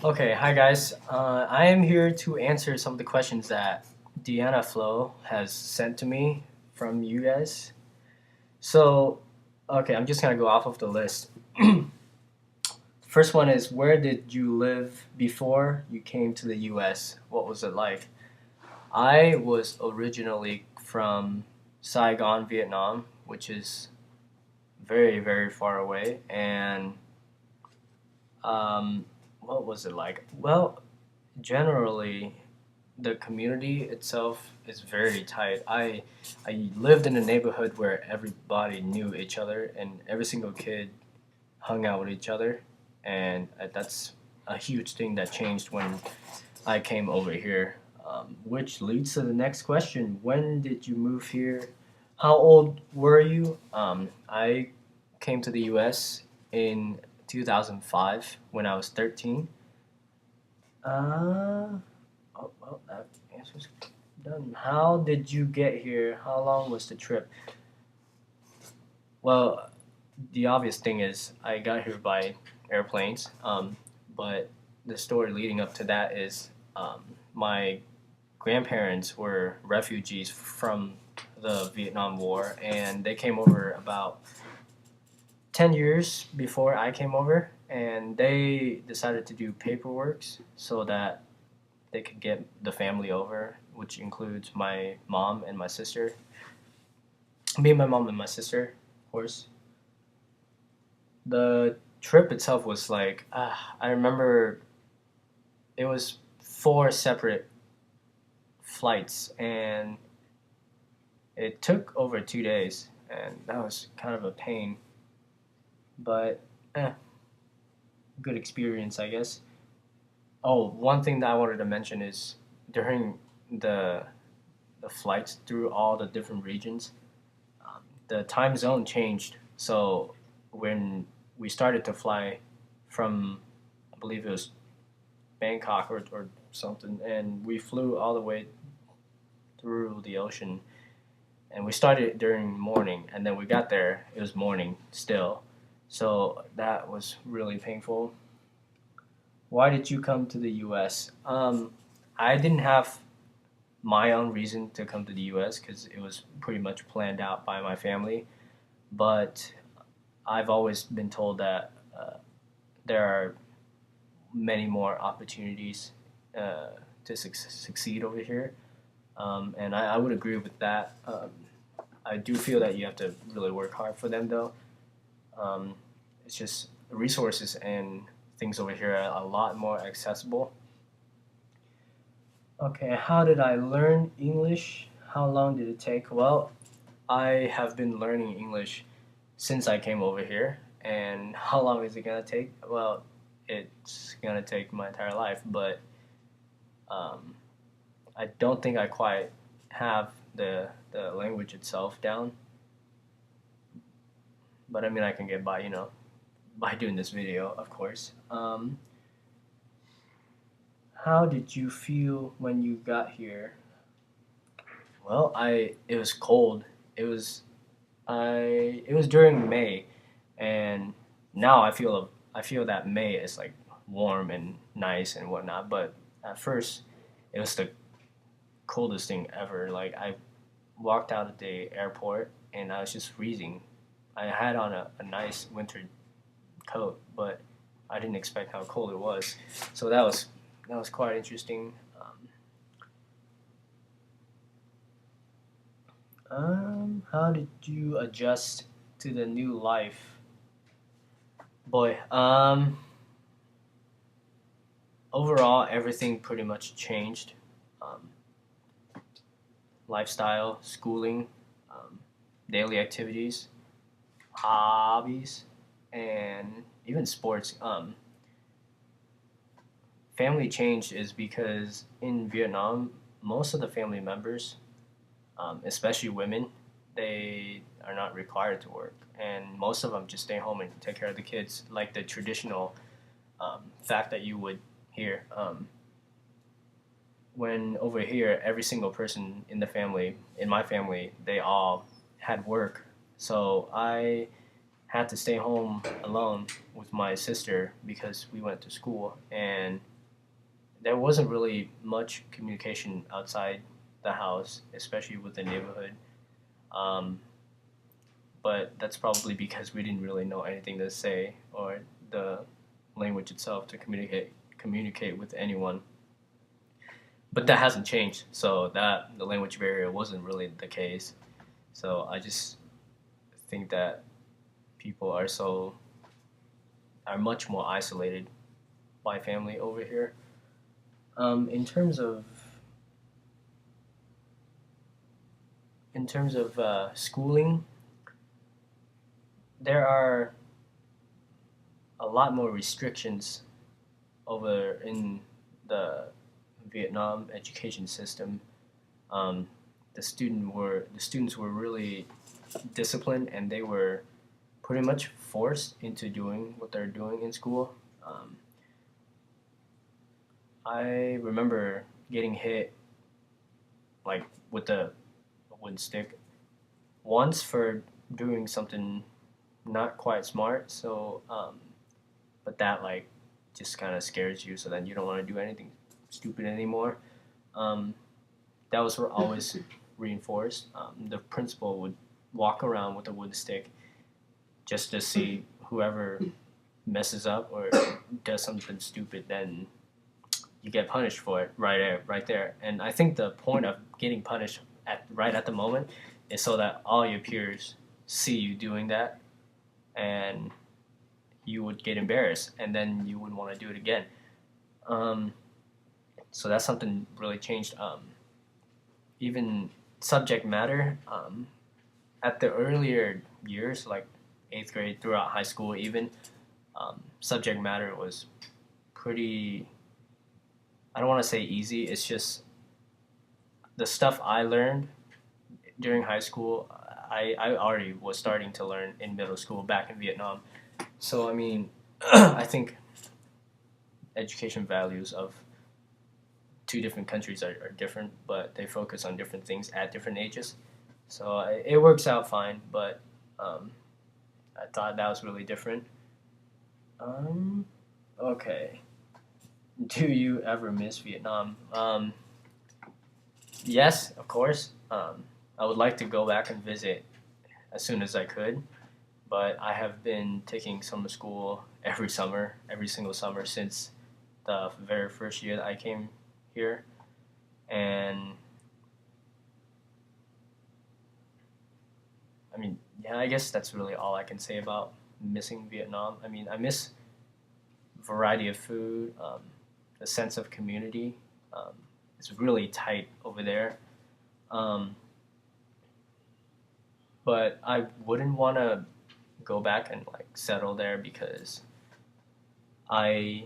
Okay, hi guys. I am here to answer some of the questions that Deanna Flo has sent to me from you guys. So, okay, I'm just gonna go off of the list. First one is, where did you live before you came to the US? What was it like? I was originally from Saigon, Vietnam, which is very, very far away. And what was it like? Well, generally, the community itself is very tight. I lived in a neighborhood where everybody knew each other and every single kid hung out with each other, and that's a huge thing that changed when I came over here. Which leads to the next question: when did you move here? How old were you? I came to the U.S. in 2005 when I was 13. Uh, well, that answer's done. How did you get here? How long was the trip? Well, the obvious thing is I got here by airplanes. But the story leading up to that is my grandparents were refugees from the Vietnam War, and they came over about 10 years before I came over, and they decided to do paperwork so that they could get the family over, which includes my mom and my sister. Me, my mom, and my sister, of course. The trip itself was like, I remember it was four separate flights, and it took over 2 days, and that was kind of a pain, but eh, good experience, I guess. Oh, one thing that I wanted to mention is during the the flights through all the different regions, the time zone changed. So when we started to fly from, I believe it was Bangkok or something, and we flew all the way through the ocean. And we started during morning, and then we got there, it was morning still. So that was really painful. Why did you come to the US? I didn't have my own reason to come to the US because it was pretty much planned out by my family. But I've always been told that there are many more opportunities uh, to succeed over here, and I would agree with that. I do feel that you have to really work hard for them, though. Um, it's just resources and things over here are a lot more accessible. Okay, how did I learn English? How long did it take? Well, I have been learning English since I came over here. And how long is it gonna take? Well, it's gonna take my entire life, but um, I don't think I quite have the language itself down. But I mean, I can get by, by doing this video, of course. How did you feel when you got here? Well, it was cold. It was it was during May, and now I feel that May is like warm and nice and whatnot. But at first, it was the coldest thing ever. Like I walked out of the airport and I was just freezing. I had on a nice winter coat, but I didn't expect how cold it was. So that was quite interesting. How did you adjust to the new life? Boy, overall, everything pretty much changed. Um, Lifestyle, schooling, um, daily activities, hobbies, and even sports. Family change is because in Vietnam, most of the family members, especially women, they are not required to work, and most of them just stay home and take care of the kids, like the traditional fact that you would hear. When over here, every single person in the family, in my family, they all had work. So I had to stay home alone with my sister because we went to school. And there wasn't really much communication outside the house, especially with the neighborhood. Um, but that's probably because we didn't really know anything to say or the language itself to communicate with anyone. But that hasn't changed, so that the language barrier wasn't really the case. So I just think that people are much more isolated by family over here. In terms of schooling, there are a lot more restrictions over in the Vietnam education system. Um, the students were really disciplined, and they were pretty much forced into doing what they're doing in school. Um, I remember getting hit like with a wood stick once for doing something not quite smart. So, but that like just kind of scares you. So then you don't want to do anything stupid anymore. Um, that was always reinforced. The principal would walk around with a wood stick just to see whoever messes up or does something stupid, then you get punished for it right there. And I think the point of getting punished right at the moment is so that all your peers see you doing that, and you would get embarrassed, and then you wouldn't want to do it again. Um, so that's something really changed. Even subject matter at the earlier years, like eighth grade throughout high school, even subject matter was pretty. I don't want to say easy. It's just the stuff I learned during high school. I already was starting to learn in middle school back in Vietnam. So I mean, I think education values of two different countries are different, but they focus on different things at different ages. So it works out fine, but um, I thought that was really different. Um, okay. Do you ever miss Vietnam? Yes, of course. I would like to go back and visit as soon as I could, but I have been taking summer school every summer, every single summer since the very first year that I came here. And I mean, yeah, I guess that's really all I can say about missing Vietnam. I mean, I miss variety of food, the sense of community. Um, it's really tight over there. Um, but I wouldn't want to go back and like settle there because I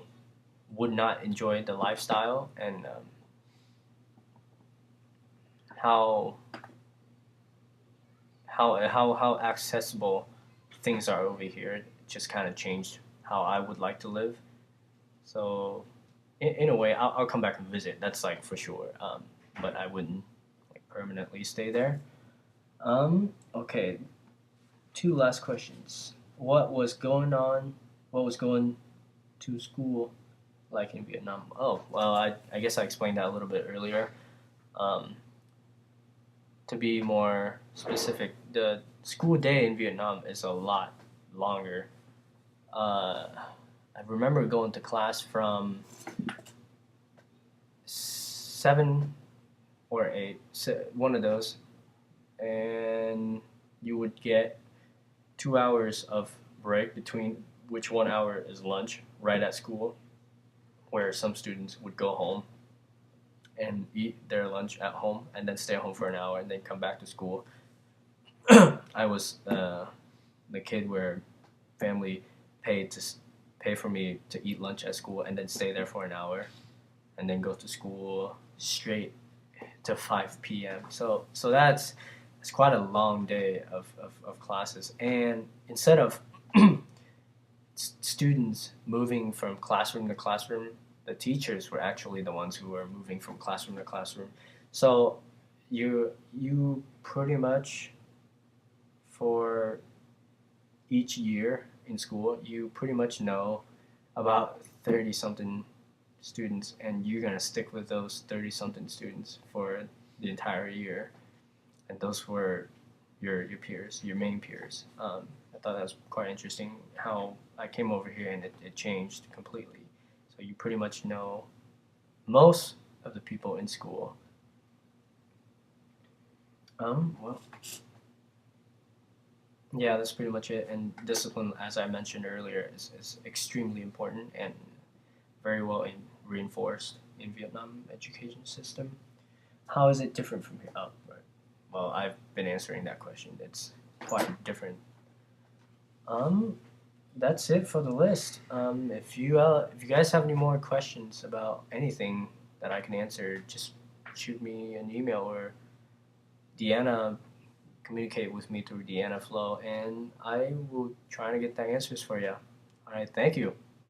would not enjoy the lifestyle and how how accessible things are over here. It just kind of changed how I would like to live. So in a way, I'll come back and visit. That's like for sure. But I wouldn't like permanently stay there. Okay, two last questions. What was going on? What was going to school like in Vietnam? Oh, well, I guess I explained that a little bit earlier. Um, to be more specific, the school day in Vietnam is a lot longer. Uh, I remember going to class from 7 or 8, one of those, and you would get 2 hours of break between which 1 hour is lunch right at school, where some students would go home and eat their lunch at home and then stay home for an hour and then come back to school. I was the kid where family paid to pay for me to eat lunch at school and then stay there for an hour and then go to school straight to 5 p.m. So that's quite a long day of classes. And instead of students moving from classroom to classroom, the teachers were actually the ones who were moving from classroom to classroom. So you pretty much for each year in school, you pretty much know about 30 something students, and you're gonna stick with those 30 something students for the entire year, and those were your peers, your main peers. I thought that was quite interesting how I came over here and it changed completely. So you pretty much know most of the people in school. Well, yeah, that's pretty much it. And discipline, as I mentioned earlier, is extremely important and very well reinforced in Vietnam education system. How is it different from here? Oh, right. Well, I've been answering that question. It's quite different. Um, that's it for the list. If you guys have any more questions about anything that I can answer, just shoot me an email or Deanna communicate with me through Deanna Flow, and I will try to get the answers for you. All right, thank you.